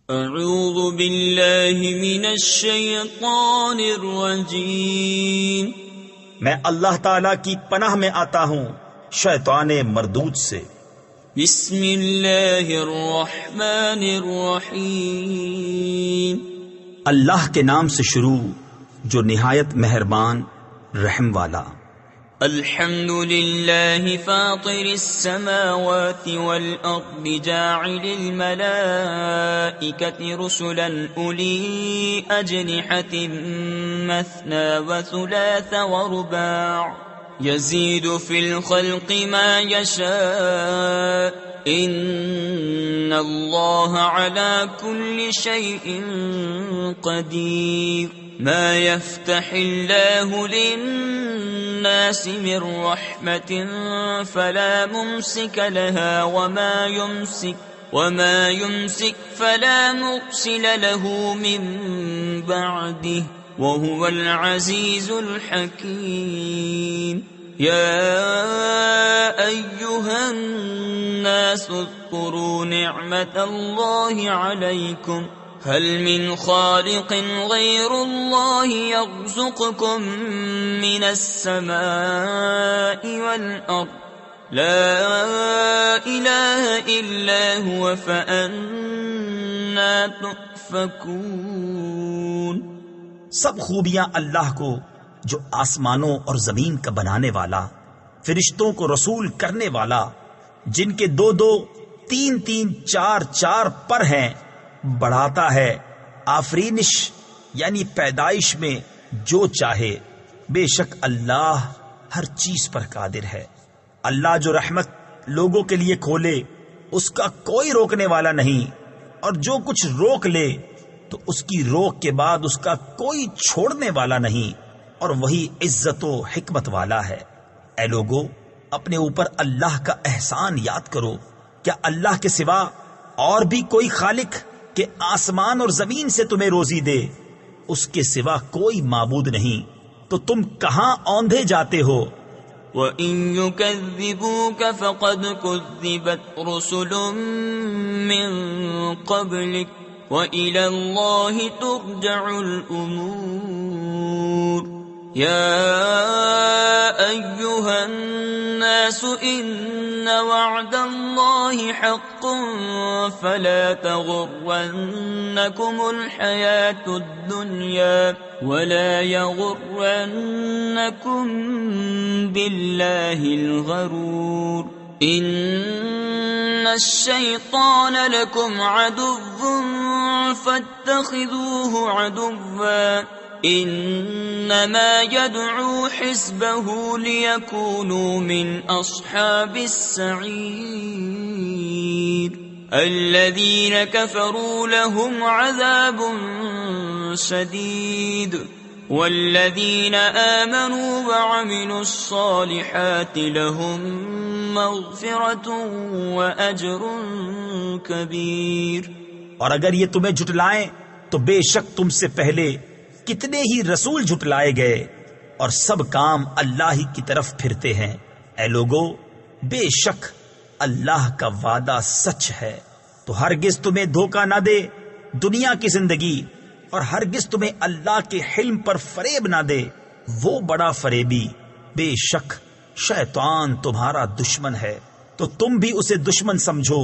اعوذ باللہ من الشیطان الرجیم۔ میں اللہ تعالی کی پناہ میں آتا ہوں شیطان مردود سے۔ بسم اللہ الرحمن الرحیم۔ اللہ کے نام سے شروع جو نہایت مہربان رحم والا۔ الحمد للہ فاطر السماوات والارض جاعل الملائکۃ رسلا اولی اجنحۃ مثنى وثلاث ورباع يزيد في الخلق ما يشاء ان الله على كل شيء قدير۔ ما يفتح الله للناس من رحمة فلا ممسك لها وما يمسك فلا مرسل له من بعده وهو العزيز الحكيم۔ يا أيها الناس اذكروا نعمة الله عليكم هل من خالق غير الله يرزقكم من السماء والأرض لا إله إلا هو فأنا تؤفكون۔ سب خوبیاں اللہ کو جو آسمانوں اور زمین کا بنانے والا، فرشتوں کو رسول کرنے والا، جن کے دو دو تین تین چار چار پر ہیں، بڑھاتا ہے آفرینش یعنی پیدائش میں جو چاہے۔ بے شک اللہ ہر چیز پر قادر ہے۔ اللہ جو رحمت لوگوں کے لیے کھولے اس کا کوئی روکنے والا نہیں، اور جو کچھ روک لے تو اس کی روک کے بعد اس کا کوئی چھوڑنے والا نہیں، اور وہی عزت و حکمت والا ہے۔ اے لوگو، اپنے اوپر اللہ کا احسان یاد کرو۔ کیا اللہ کے سوا اور بھی کوئی خالق کہ آسمان اور زمین سے تمہیں روزی دے؟ اس کے سوا کوئی معبود نہیں، تو تم کہاں اوندھے جاتے ہو؟ وَإِن يُكَذِّبُوكَ فَقَدْ كُذِّبَتْ رُسُلٌ مِّن قَبْلِكَ وَإِلَى اللَّهِ تُرْجَعُ الْأُمُورُ۔ يَا أَيُّهَا النَّاسُ إِنَّ وَعْدَ اللَّهِ حَقٌّ فَلَا تَغُرَّنَّكُمُ الْحَيَاةُ الدُّنْيَا وَلَا يَغُرَّنَّكُم بِاللَّهِ الْغَرُورُ۔ إِنَّ الشَّيْطَانَ لَكُمْ عَدُوٌّ فَاتَّخِذُوهُ عَدُوًّا إِنَّمَا يَدْعُو حِزْبَهُ لِيَكُونُوا مِنْ أَصْحَابِ السَّعِيرِ۔ الَّذِينَ كَفَرُوا لَهُمْ عَذَابٌ شَدِيدٌ وَالَّذِينَ آمَنُوا وَعَمِلُوا الصَّالِحَاتِ لَهُمْ مَغْفِرَةٌ وَأَجْرٌ كَبِيرٌ۔ اور اگر یہ تمہیں جھٹلائیں تو بے شک تم سے پہلے کتنے ہی رسول جھٹلائے گئے، اور سب کام اللہ ہی کی طرف پھرتے ہیں۔ اے لوگو، بے شک اللہ کا وعدہ سچ ہے، تو ہرگز تمہیں دھوکہ نہ دے دنیا کی زندگی، اور ہرگز تمہیں اللہ کے حلم پر فریب نہ دے وہ بڑا فریبی۔ بے شک شیطان تمہارا دشمن ہے، تو تم بھی اسے دشمن سمجھو۔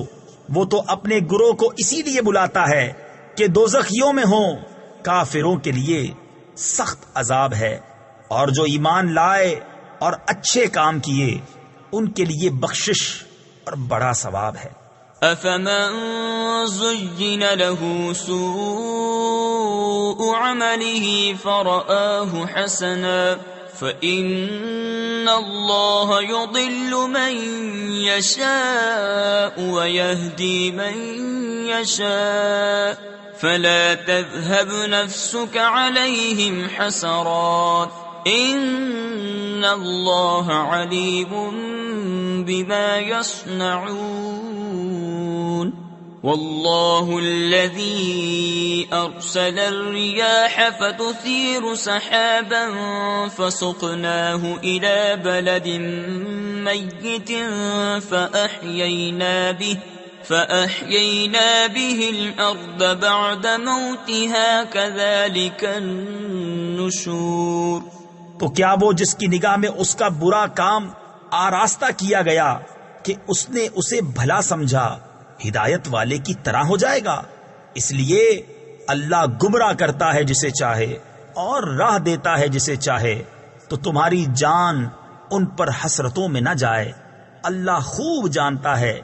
وہ تو اپنے گروہ کو اسی لیے بلاتا ہے کہ دوزخیوں میں ہوں۔ کافروں کے لیے سخت عذاب ہے، اور جو ایمان لائے اور اچھے کام کیے ان کے لیے بخشش اور بڑا ثواب ہے۔ أَفَمَن زُيِّنَ لَهُ سُوءُ عَمَلِهِ فَرَآهُ حَسَنًا فَإِنَّ اللَّهَ يُضِلُّ مَن يَشَاءُ وَيَهْدِي مَن يَشَاءُ فَلَا تَذْهَبْ نَفْسُكَ عَلَيْهِمْ حَسَرَاتٍ إِنَّ اللَّهَ عَلِيمٌ بِمَا يَصْنَعُونَ۔ وَاللَّهُ الَّذِي أَرْسَلَ الرِّيَاحَ فَتُثِيرُ سَحَابًا فَسُقْنَاهُ إِلَى بَلَدٍ مَّيِّتٍ فأحيينا به الأرض بعد موتها كذلك النشور. تو کیا وہ جس کی نگاہ میں اس کا برا کام آراستہ کیا گیا کہ اس نے اسے بھلا سمجھا ہدایت والے کی طرح ہو جائے گا؟ اس لیے اللہ گمراہ کرتا ہے جسے چاہے اور راہ دیتا ہے جسے چاہے. تو تمہاری جان ان پر حسرتوں میں نہ جائے، اللہ خوب جانتا ہے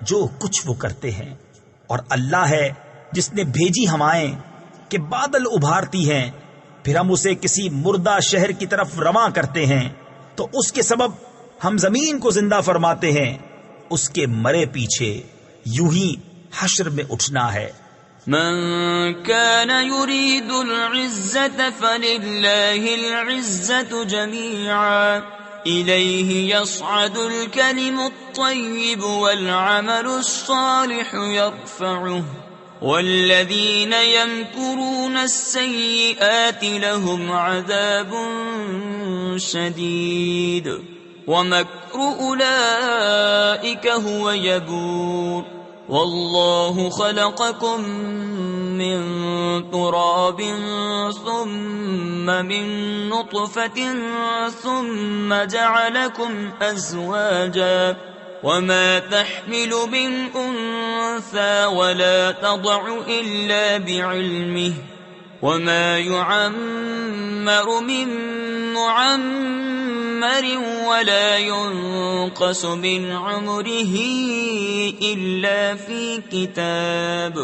جو کچھ وہ کرتے ہیں. اور اللہ ہے جس نے بھیجی ہوائیں کہ بادل ابھارتی ہیں، پھر ہم اسے کسی مردہ شہر کی طرف رواں کرتے ہیں تو اس کے سبب ہم زمین کو زندہ فرماتے ہیں. اس کے مرے پیچھے یوں ہی حشر میں اٹھنا ہے. من كان يريد العزة فلله العزة جميعا إليه يصعد الكلم الطيب والعمل الصالح يرفعه والذين يمكرون السيئات لهم عذاب شديد ومكر أولئك هو يبور. والله خلقكم من تراب ثم من نطفة ثم جعلكم أزواجا وما تحمل من أنثى ولا تضع إلا بعلمه وما يعمر من معمر ولا ينقص من عمره إلا في كتاب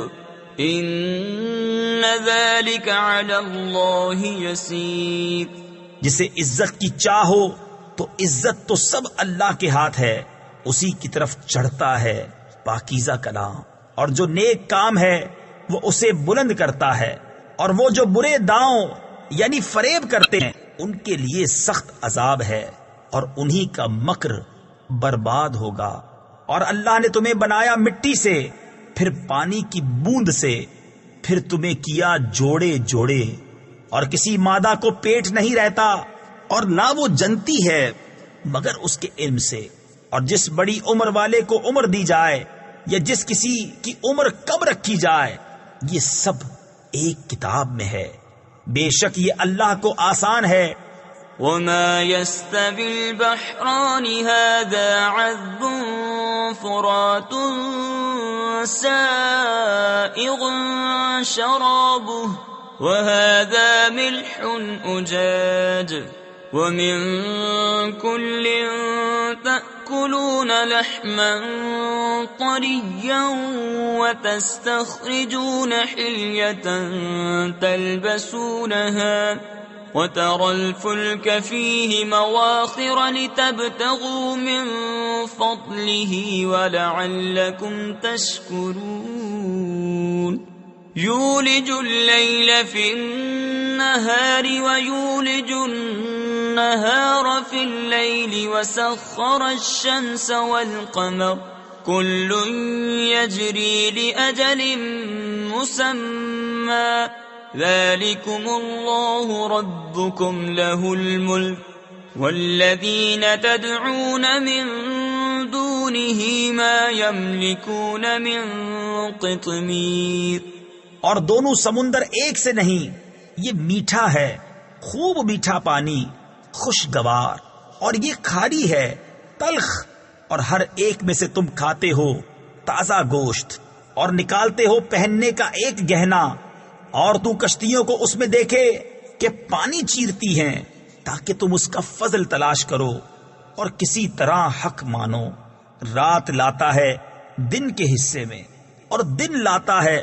إن ذلك على الله يسير. جسے عزت کی چاہو تو عزت تو سب اللہ کے ہاتھ ہے، اسی کی طرف چڑھتا ہے پاکیزہ کلام. اور جو نیک کام ہے وہ اسے بلند کرتا ہے، اور وہ جو برے داؤں یعنی فریب کرتے ہیں ان کے لیے سخت عذاب ہے، اور انہی کا مکر برباد ہوگا. اور اللہ نے تمہیں بنایا مٹی سے، پھر پانی کی بوند سے، پھر تمہیں کیا جوڑے جوڑے، اور کسی مادہ کو پیٹ نہیں رہتا اور نہ وہ جنتی ہے مگر اس کے علم سے. اور جس بڑی عمر والے کو عمر دی جائے یا جس کسی کی عمر کم رکھی جائے، یہ سب ایک کتاب میں ہے. بے شک یہ اللہ کو آسان ہے. وما يستوي البحران هذا عذب فرات سائغ شرابه وهذا ملح أجاج ومن كل تأكلون لحما طريا وتستخرجون حلية تلبسونها وترى الفلك فيه مواخر لتبتغوا من فضله ولعلكم تشكرون. يولج الليل في النهار ويولج النهار في الليل وسخر الشمس والقمر كل يجري لأجل مسمى ذلكم الله ربكم له الملك والذين تدعون من دونه ما يملكون من قطمير. اور دونوں سمندر ایک سے نہیں، یہ میٹھا ہے، خوب میٹھا پانی، خوشگوار، اور یہ کھاری ہے، تلخ. اور ہر ایک میں سے تم کھاتے ہو تازہ گوشت اور نکالتے ہو پہننے کا ایک گہنا. اور تو کشتیوں کو اس میں دیکھے کہ پانی چیرتی ہیں تاکہ تم اس کا فضل تلاش کرو اور کسی طرح حق مانو. رات لاتا ہے دن کے حصے میں اور دن لاتا ہے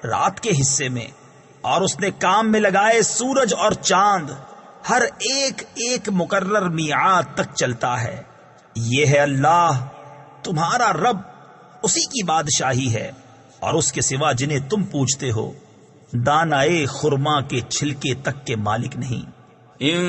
رات کے حصے میں، اور اس نے کام میں لگائے سورج اور چاند، ہر ایک ایک مقرر میعاد تک چلتا ہے. یہ ہے اللہ تمہارا رب، اسی کی بادشاہی ہے، اور اس کے سوا جنہیں تم پوجتے ہو دانائے خرما کے چھلکے تک کے مالک نہیں. ان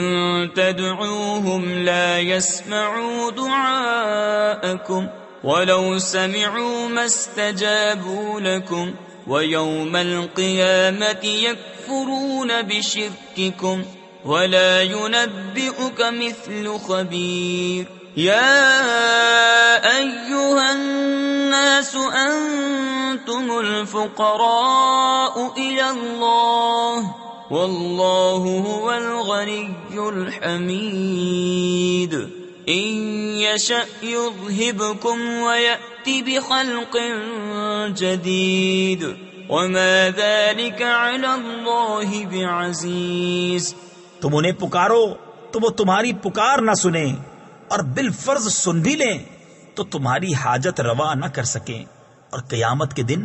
تدعوهم لا يسمعوا دعاءكم ولو سمعوا ما استجابوا لكم ويوم القيامة يكفرون بشرككم ولا ينبئك مثل خبير. يا أيها الناس أنتم الفقراء إلى الله والله هو الغني الحميد إن يشأ يذهبكم ويأتي بخلق جديد وما ذلك على الله بعزيز. تم انہیں پکارو تو وہ تمہاری پکار نہ سنیں، اور بالفرض سن بھی لیں تو تمہاری حاجت روا نہ کر سکیں، اور قیامت کے دن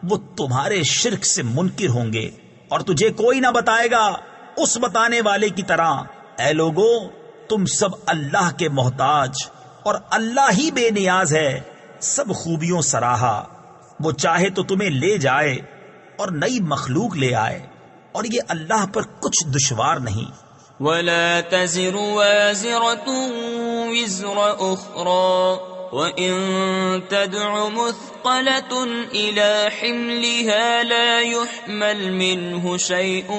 وہ تمہارے شرک سے منکر ہوں گے، اور تجھے کوئی نہ بتائے گا اس بتانے والے کی طرح. اے لوگو، تم سب اللہ کے محتاج، اور اللہ ہی بے نیاز ہے، سب خوبیوں سراہا. وہ چاہے تو تمہیں لے جائے اور نئی مخلوق لے آئے، اور یہ اللہ پر کچھ دشوار نہیں. ولا تزر وازرة وزر أخرى وإن تدع مثقلة إلى حملها لا يحمل منه شيء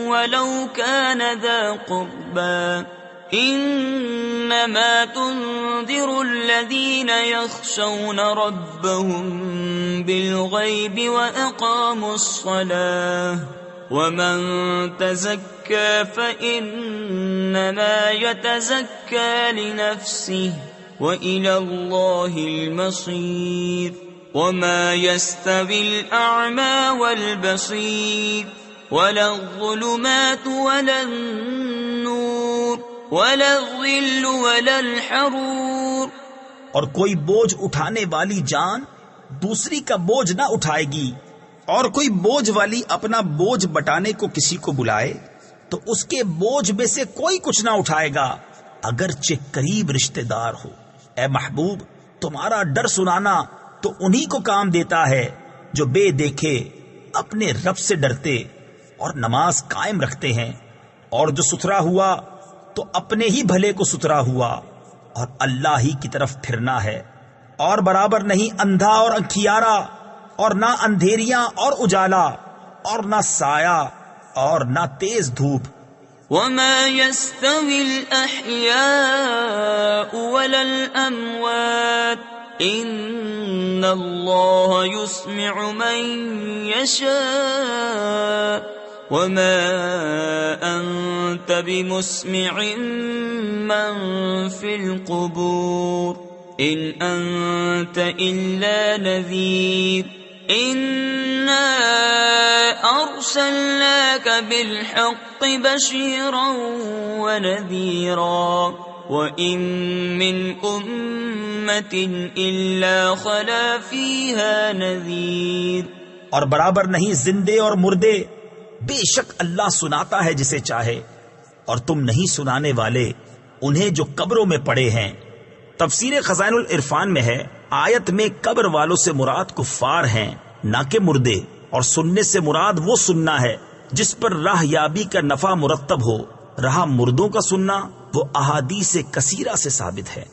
ولو كان ذا قربى إنما تنذر الذين يخشون ربهم بالغيب وأقاموا الصلاة ومن تزكى فإنما يتزكى لنفسه وإلى الله المصير وما يستوي الأعمى والبصير ولا الظلمات ولا النور ولا الظل ولا الحرور. اور کوئی بوجھ اٹھانے والی جان دوسری کا بوجھ نہ اٹھائے گی، اور کوئی بوجھ والی اپنا بوجھ بٹانے کو کسی کو بلائے تو اس کے بوجھ میں سے کوئی کچھ نہ اٹھائے گا اگرچہ قریب رشتہ دار ہو. اے محبوب، تمہارا ڈر سنانا تو انہی کو کام دیتا ہے جو بے دیکھے اپنے رب سے ڈرتے اور نماز قائم رکھتے ہیں، اور جو ستھرا ہوا تو اپنے ہی بھلے کو ستھرا ہوا، اور اللہ ہی کی طرف پھرنا ہے. اور برابر نہیں اندھا اور انکھیارا، اور نہ اندھیریاں اور اجالا، اور نہ سایہ اور نہ تیز دھوپ. وما يستوي الأحياء ولا الأموات إن الله يسمع من يشاء وما أنت بمسمع من في القبور إن أنت إلا نذير إنا أرسلناك بالحق بشيرا ونذيرا وإن من أمة إلا خلا فيها نذير. اور برابر نہیں زندے اور مردے، بے شک اللہ سناتا ہے جسے چاہے، اور تم نہیں سنانے والے انہیں جو قبروں میں پڑے ہیں. تفسیر خزائن العرفان میں ہے، آیت میں قبر والوں سے مراد کفار ہیں نہ کہ مردے، اور سننے سے مراد وہ سننا ہے جس پر راہ یابی کا نفع مرتب ہو. رہا مردوں کا سننا، وہ احادیث کثیرہ سے ثابت ہے.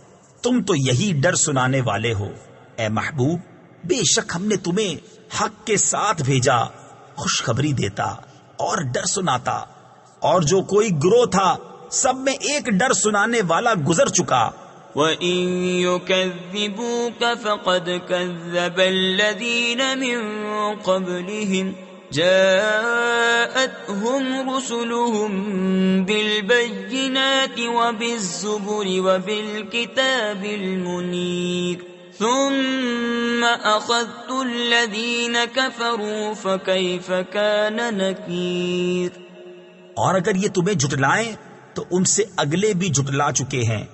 تم تو یہی ڈر سنانے والے ہو. اے محبوب، بے شک ہم نے تمہیں حق کے ساتھ بھیجا، خوشخبری دیتا اور ڈر سناتا. اور جو کوئی گروہ تھا سب میں ایک ڈر سنانے والا گزر چکا. وَإِن يُكَذِّبُوكَ فَقَدْ كَذَّبَ الَّذِينَ مِن قَبْلِهِمْ جَاءَتْهُمْ رُسُلُهُم بِالْبَيِّنَاتِ وَبِالزُّبُرِ وَبِالْكِتَابِ الْمُنِيرِ ثُمَّ أَخَذْتُ الَّذِينَ كَفَرُوا فَكَيْفَ كَانَ نَكِيرِ. اور اگر یہ تمہیں جھٹلائیں تو ان سے اگلے بھی جھٹلا چکے ہیں.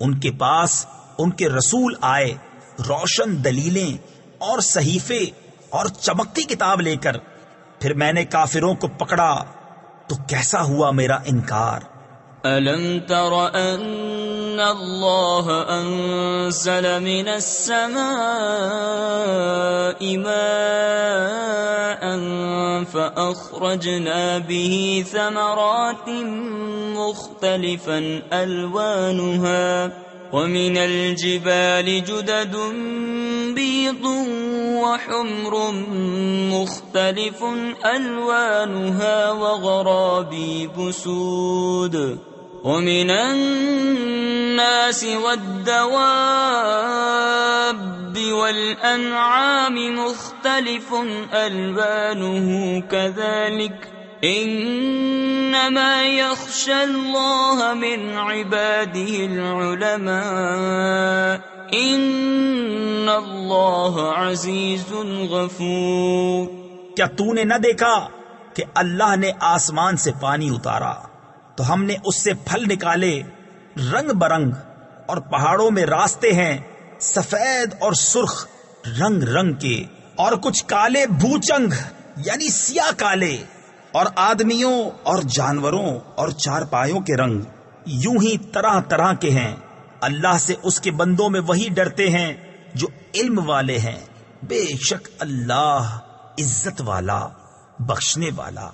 ان کے پاس ان کے رسول آئے روشن دلیلیں اور صحیفے اور چمکتی کتاب لے کر، پھر میں نے کافروں کو پکڑا تو کیسا ہوا میرا انکار. أَلَمْ تَرَ أَنَّ اللَّهَ أَنزَلَ مِنَ السَّمَاءِ مَاءً فَأَخْرَجْنَا بِهِ ثَمَرَاتٍ مُخْتَلِفًا أَلْوَانُهَا وَمِنَ الْجِبَالِ جُدَدٌ بِيضٌ وَحُمْرٌ مُخْتَلِفٌ أَلْوَانُهَا وَغَرَابِيبُ سُودٌ ومن الناس والدواب والأنعام مختلف ألوانه كذلك إنما يخشى الله من عباده العلماء إن الله عزيز غفور۔ کیا تو نے نہ دیکھا کہ اللہ نے آسمان سے پانی اتارا تو ہم نے اس سے پھل نکالے رنگ برنگ، اور پہاڑوں میں راستے ہیں سفید اور سرخ رنگ رنگ کے، اور کچھ کالے بھوچنگ یعنی سیاہ کالے، اور آدمیوں اور جانوروں اور چارپایوں کے رنگ یوں ہی طرح طرح کے ہیں۔ اللہ سے اس کے بندوں میں وہی ڈرتے ہیں جو علم والے ہیں، بے شک اللہ عزت والا بخشنے والا۔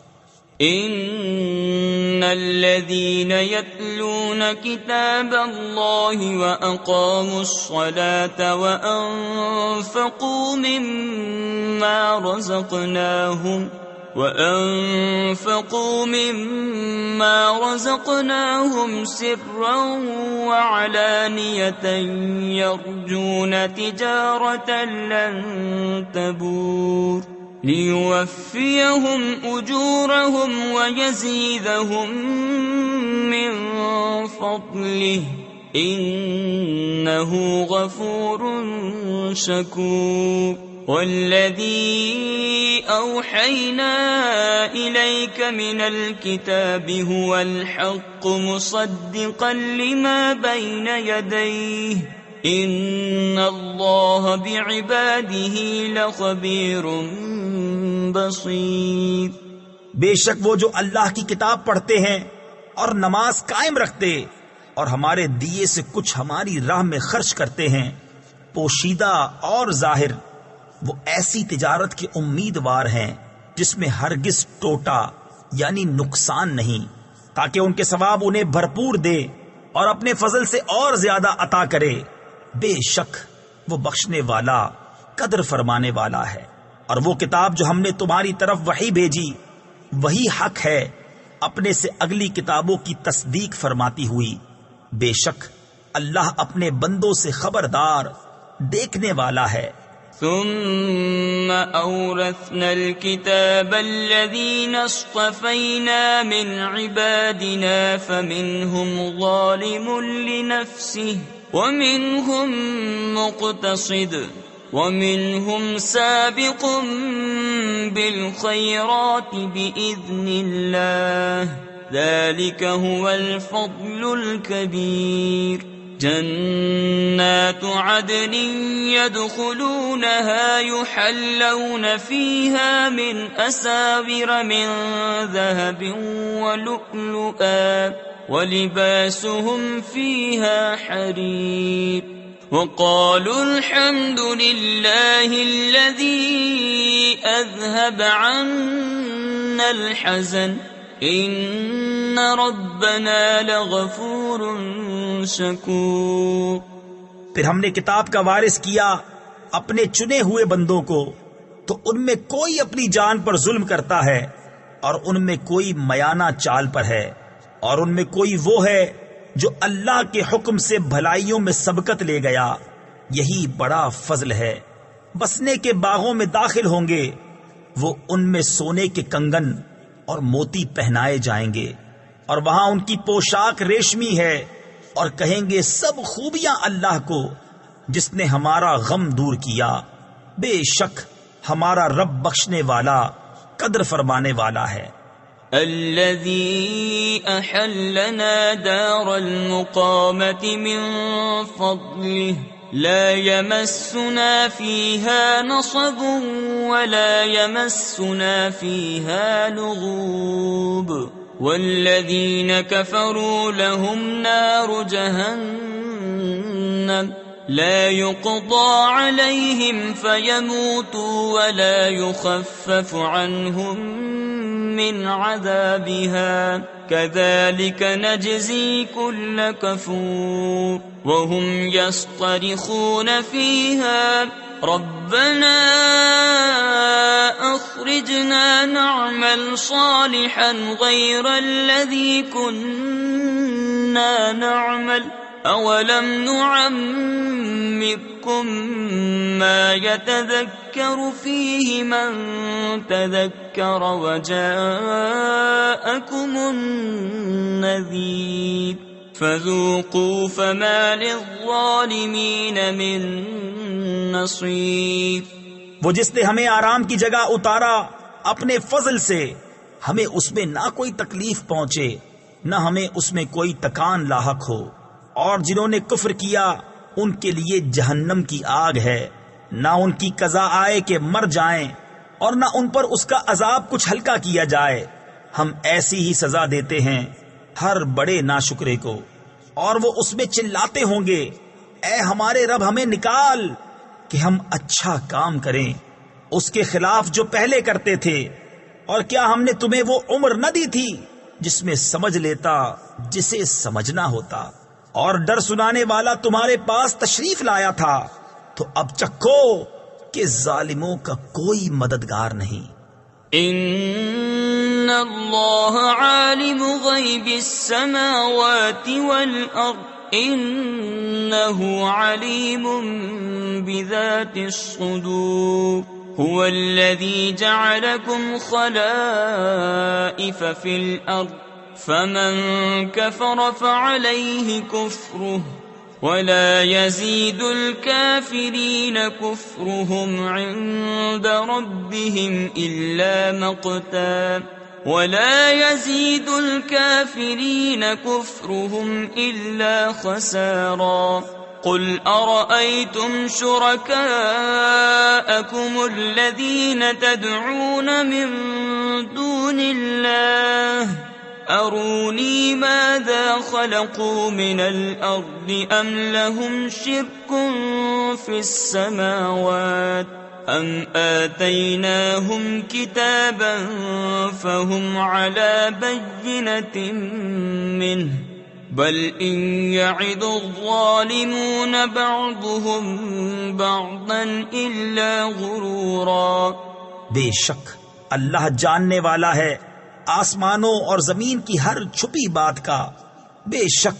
ان الذين يتلون كتاب الله واقاموا الصلاة وانفقوا مما رزقناهم سرا وعلانية يرجون تجارة لن تبور ليوفيهم أجورهم ويزيدهم من فضله إنه غفور شكور۔ والذي أوحينا إليك من الكتاب هو الحق مصدقا لما بين يديه إن الله بعباده لخبير بصير۔ بے شک وہ جو اللہ کی کتاب پڑھتے ہیں اور نماز قائم رکھتے اور ہمارے دیے سے کچھ ہماری راہ میں خرچ کرتے ہیں، پوشیدہ اور ظاہر، وہ ایسی تجارت کے امیدوار ہیں جس میں ہرگز ٹوٹا یعنی نقصان نہیں، تاکہ ان کے ثواب انہیں بھرپور دے اور اپنے فضل سے اور زیادہ عطا کرے۔ بے شک وہ بخشنے والا قدر فرمانے والا ہے۔ اور وہ کتاب جو ہم نے تمہاری طرف وحی بھیجی وہی حق ہے، اپنے سے اگلی کتابوں کی تصدیق فرماتی ہوئی۔ بے شک اللہ اپنے بندوں سے خبردار دیکھنے والا ہے۔ ثم أورثنا الكتاب الذين اصطفينا من عبادنا فمنهم ظالم لنفسه ومنهم مقتصد ومنهم سابق بالخيرات بإذن الله ذلك هو الفضل الكبير۔ جنات عدن يدخلونها يحلون فيها من أساور من ذهب ولؤلؤا ولباسهم فيها حرير وقالوا الحمد لله الذي أذهب عنا الحزن ان ربنا لغفور شکور۔ پھر ہم نے کتاب کا وارث کیا اپنے چنے ہوئے بندوں کو، تو ان میں کوئی اپنی جان پر ظلم کرتا ہے اور ان میں کوئی میانہ چال پر ہے، اور ان میں کوئی وہ ہے جو اللہ کے حکم سے بھلائیوں میں سبقت لے گیا، یہی بڑا فضل ہے۔ بسنے کے باغوں میں داخل ہوں گے، وہ ان میں سونے کے کنگن اور موتی پہنائے جائیں گے، اور وہاں ان کی پوشاک ریشمی ہے، اور کہیں گے سب خوبیاں اللہ کو جس نے ہمارا غم دور کیا۔ بے شک ہمارا رب بخشنے والا قدر فرمانے والا ہے۔ الذي أحلنا دار المقامة من فضله لا يمسنا فيها نصب ولا يمسنا فيها لغوب والذين كفروا لهم نار جهنم لا يقضى عليهم فيموتوا ولا يخفف عنهم من عذابها كذلك نجزي كل كفور وهم يصطرخون فيها ربنا أخرجنا نعمل صالحا غير الذي كنا كنا نعمل أولم نعمركم ما يتذكر فيه من تذكر وجاءكم النذير فذوقوا فما للظالمين من نصير۔ وہ جس نے ہمیں آرام کی جگہ اتارا اپنے فضل سے، ہمیں اس میں نہ کوئی تکلیف پہنچے نہ ہمیں اس میں کوئی تکان لاحق ہو، اور جنہوں نے کفر کیا ان کے لیے جہنم کی آگ ہے، نہ ان کی قضا آئے کہ مر جائیں اور نہ ان پر اس کا عذاب کچھ ہلکا کیا جائے۔ ہم ایسی ہی سزا دیتے ہیں ہر بڑے ناشکرے کو، اور وہ اس میں چلاتے ہوں گے، اے ہمارے رب ہمیں نکال کہ ہم اچھا کام کریں اس کے خلاف جو پہلے کرتے تھے، اور کیا ہم نے تمہیں وہ عمر نہ دی تھی جس میں سمجھ لیتا جسے سمجھنا ہوتا، اور ڈر سنانے والا تمہارے پاس تشریف لایا تھا، تو اب چکھو کہ ظالموں کا کوئی مددگار نہیں۔ ان اللہ عالم غیب السماوات والارض انہ علیم بذات الصدور هو الذي جعلكم خلائف في الارض فمن كفر فعليه كفره ولا يزيد الكافرين كفرهم عند ربهم إلا مقتا ولا يزيد الكافرين كفرهم إلا خسارا قل أرأيتم شركاءكم الذين تدعون من دون الله أروني ماذا خلقوا من الأرض أم لهم شرك في السماوات أم آتيناهم كتابا فهم على بينة منه بل إن يعد الظالمون بعضهم بعضا إلا غرورا۔ بے شک اللہ جاننے والا ہے آسمانوں اور زمین کی ہر چھپی بات کا، بے شک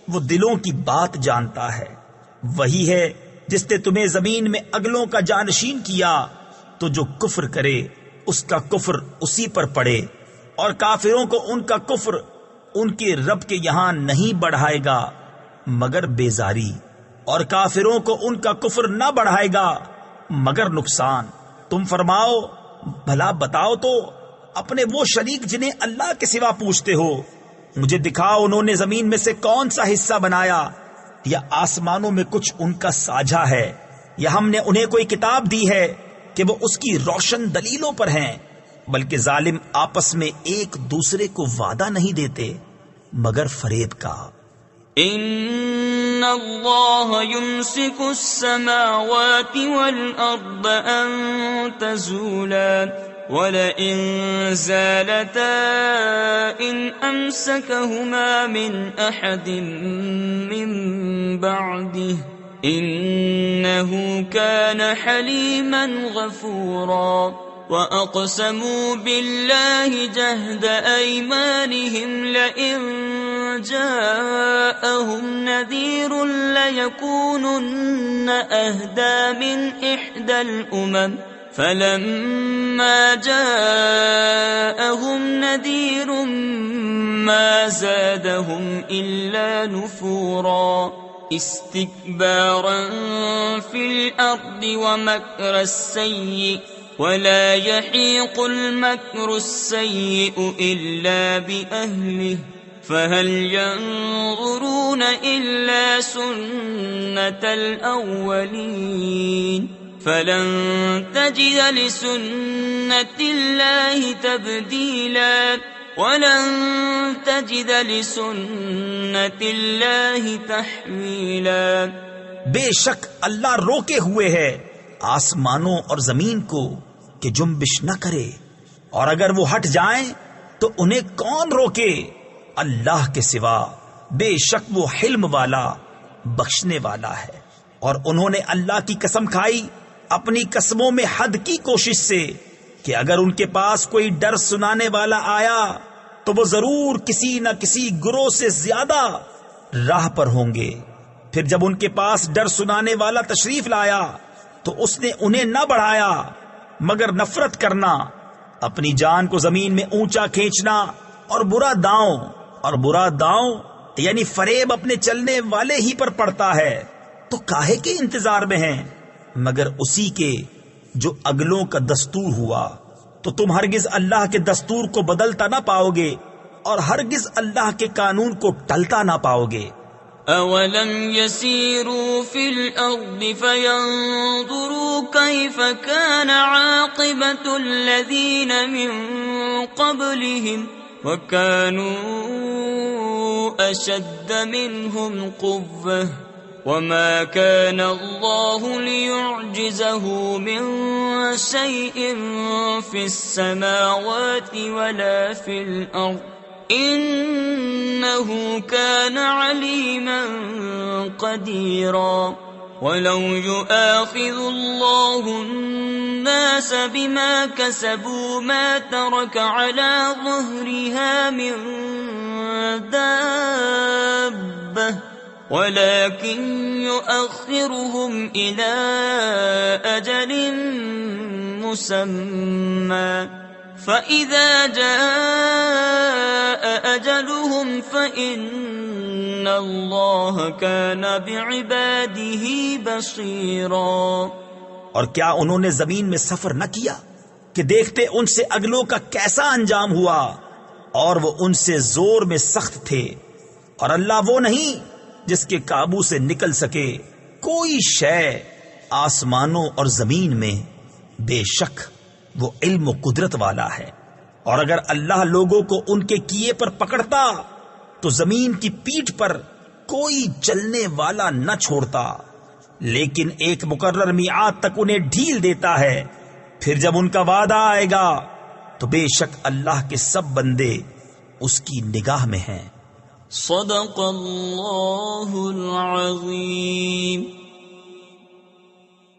وہ دلوں کی بات جانتا ہے۔ وہی ہے جس نے تمہیں زمین میں اگلوں کا جانشین کیا، تو جو کفر کرے اس کا کفر اسی پر پڑے، اور کافروں کو ان کا کفر ان کے رب کے یہاں نہیں بڑھائے گا مگر بیزاری، اور کافروں کو ان کا کفر نہ بڑھائے گا مگر نقصان۔ تم فرماؤ بھلا بتاؤ تو اپنے وہ شریک جنہیں اللہ کے سوا پوچھتے ہو، مجھے دکھاؤ انہوں نے زمین میں سے کون سا حصہ بنایا، یا آسمانوں میں کچھ ان کا ساجھا ہے، یا ہم نے انہیں کوئی کتاب دی ہے کہ وہ اس کی روشن دلیلوں پر ہیں، بلکہ ظالم آپس میں ایک دوسرے کو وعدہ نہیں دیتے مگر فریب کا۔ ان اللہ یمسک السماوات والارض ان تزولا وَلَئِن زَالَتَا إِنْ أَمْسَكَهُمَا مِنْ أَحَدٍ مِّن بَعْدِهِ إِنَّهُ كَانَ حَلِيمًا غَفُورًا وَأَقْسَمُوا بِاللَّهِ جَهْدَ أَيْمَانِهِمْ لَئِن جَاءَهُمْ نَذِيرٌ لَيَكُونُنَّ أَهْدَى مِنْ إِحْدَى الْأُمَمِ فَلَمَّا جَاءَهُمْ نَذِيرٌ مَا زَادَهُمْ إِلَّا نُفُورًا اسْتِكْبَارًا فِي الْأَرْضِ وَمَكْرَ السَّيِّئِ وَلَا يَحِيقُ الْمَكْرُ السَّيِّئُ إِلَّا بِأَهْلِهِ فَهَلْ يَنظُرُونَ إِلَّا سُنَّةَ الْأَوَّلِينَ فَلَن تَجِدَ لِسُنَّةِ اللَّهِ تَبْدِيلًا وَلَن تَجِدَ لِسُنَّةِ اللَّهِ تَحْوِيلًا۔ بے شک اللہ روکے ہوئے ہے آسمانوں اور زمین کو کہ جنبش نہ کرے، اور اگر وہ ہٹ جائیں تو انہیں کون روکے اللہ کے سوا، بے شک وہ حلم والا بخشنے والا ہے۔ اور انہوں نے اللہ کی قسم کھائی اپنی قسموں میں حد کی کوشش سے کہ اگر ان کے پاس کوئی ڈر سنانے والا آیا تو وہ ضرور کسی نہ کسی گروہ سے زیادہ راہ پر ہوں گے۔ پھر جب ان کے پاس ڈر سنانے والا تشریف لایا تو اس نے انہیں نہ بڑھایا مگر نفرت کرنا، اپنی جان کو زمین میں اونچا کھینچنا، اور برا داؤں یعنی فریب اپنے چلنے والے ہی پر پڑتا ہے۔ تو کاہے کے انتظار میں ہیں؟ مگر اسی کے جو اگلوں کا دستور ہوا۔ تو تم ہرگز اللہ کے دستور کو بدلتا نہ پاؤ گے اور ہرگز اللہ کے قانون کو ٹلتا نہ پاؤ گے۔ أَوَلَمْ يَسِيرُوا فِي الْأَرْضِ فَيَنْظُرُوا كَيْفَ كَانَ عَاقِبَةُ الَّذِينَ مِنْ قَبْلِهِمْ وَكَانُوا أَشَدَّ مِنْهُمْ قُوَّةً وَمَا كَانَ اللَّهُ لِيُعْجِزَهُ مِنْ شَيْءٍ فِي السَّمَاوَاتِ وَلَا فِي الْأَرْضِ إِنَّهُ كَانَ عَلِيمًا قَدِيرًا وَلَوْ يُؤَاخِذُ اللَّهُ النَّاسَ بِمَا كَسَبُوا مَا تَرَكَ عَلَى ظَهْرِهَا مِن دَابَّةٍ وَلَكِنْ يُؤَخِّرُهُمْ إِلَى أَجَلٍ مُّسَمًّى فَإِذَا جَاءَ أَجَلُهُمْ فَإِنَّ اللَّهَ كَانَ بِعِبَادِهِ بَصِيرًا۔ اور کیا انہوں نے زمین میں سفر نہ کیا کہ دیکھتے ان سے اگلوں کا کیسا انجام ہوا، اور وہ ان سے زور میں سخت تھے، اور اللہ وہ نہیں جس کے قابو سے نکل سکے کوئی شے آسمانوں اور زمین میں، بے شک وہ علم و قدرت والا ہے۔ اور اگر اللہ لوگوں کو ان کے کیے پر پکڑتا تو زمین کی پیٹھ پر کوئی چلنے والا نہ چھوڑتا، لیکن ایک مقرر میعاد تک انہیں ڈھیل دیتا ہے، پھر جب ان کا وعدہ آئے گا تو بے شک اللہ کے سب بندے اس کی نگاہ میں ہیں۔ صدق اللہ العظیم۔